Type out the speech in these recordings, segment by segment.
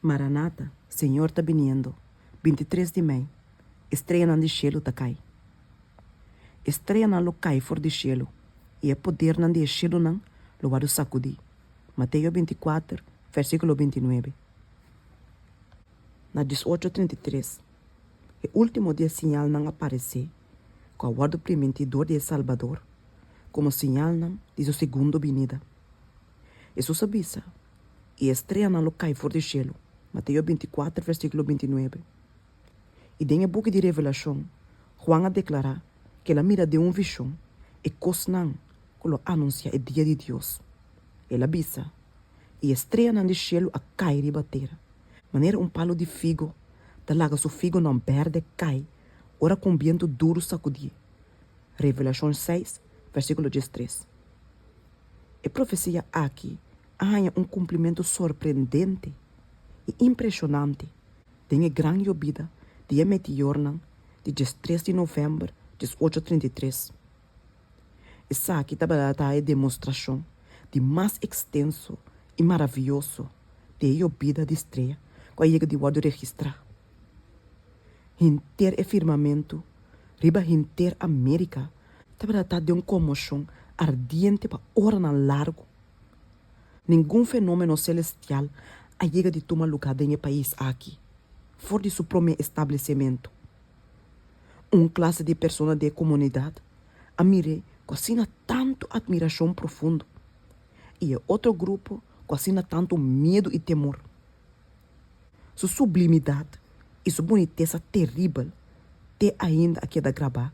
Maranata, Senhor tá viniendo. 23 de maio. Estreia nan de cielo tá cai. Estreia nan lo cai for de cielo. E é poder nan de cielo nan lo vado sacudi. Mateus 24, versículo 29. Na 18:33, o último dia sinal nan aparecer, com a guarda primentidor de Salvador, como sinal nan de sua segunda vinida. Jesus avisa, e estreia nan lo cai for de cielo. Mateus 24, versículo 29. E dentro do book de Revelação, Juan a declarar que ela mira de visão e cosnan que lo anuncia o dia de Deus. Ela avisa, e estreia nan de cielo a cair e bater. Maneira palo de figo, da laga su figo não perde cai, ora com vento duro sacudir. Revelação 6, versículo 13. A profecia aqui há cumprimento surpreendente e impressionante. Tem a grande llovida de meteor de 13 de novembro de 1833. Essa aqui está a demonstração de mais extenso e maravilhoso de llovida de estreia que chega de guarda registrar. Inter e firmamento, riba inter América, está de comoção ardiente para hora na largo. Nenhum fenômeno celestial a chega de tomar lugar em país aqui, fora de seu próprio estabelecimento. Classe de pessoas de comunidade a mire com tanto admiração profundo e outro grupo com tanto medo e temor. Sua sublimidade e sua boniteza terrível te ainda aqui da gravar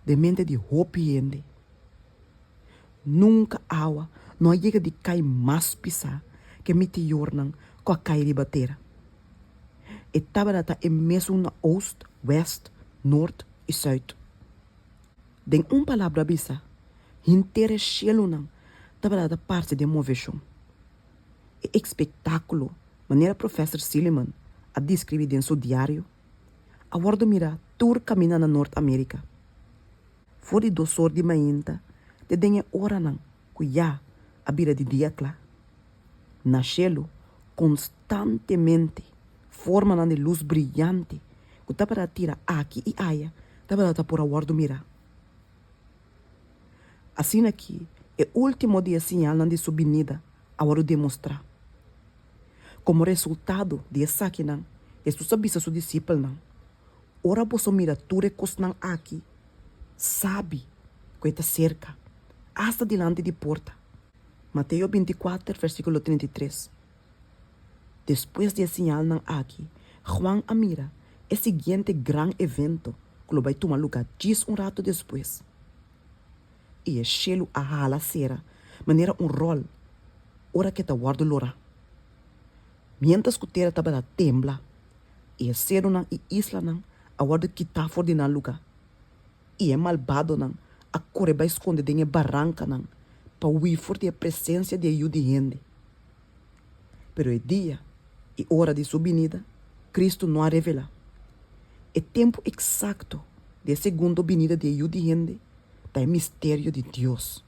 de mente de hopiende. Nunca água não chega de cair mais pisar que meteor com a cair de batera. E tabata é mesmo na oeste, west, norte e sul. Den palavra bisa, inteira cielo tabata parte de moveção. E espetáculo, maneira professor Silliman a descrever em seu diário, a bordo mira tour camina na Norte América. Fora do sol de mainta, de denha hora cuya a bira de dia clá. Na cielo, constantemente, forma de luz brilhante, que tá para tirar aqui e aia, tá para por a bordo mira. Assim aqui, é o último dia sinal de sua vinida, a hora demonstrar. Como resultado de essa aqui, Jesus avisa a seus discípulos, ora você mira tudo que estão aqui, sabe que está cerca, hasta delante de porta. Mateus 24, versículo 33. Depois de sinal aqui, Juan a mira o seguinte grande evento que vai tomar lugar diz rato depois. E o cielo a hala cera, maneira rol, ora que está guardo lora. Mientras que terra estava tembla, e o cero e isla a guardo que está fora de lugar. E é malvado a correr para esconder em barranca para huir fora da presença de ajuda de gente. Pero o dia e hora de sua vinida, Cristo não a revela. O tempo exato de segunda vinida de ajuda de gente é mistério de Deus.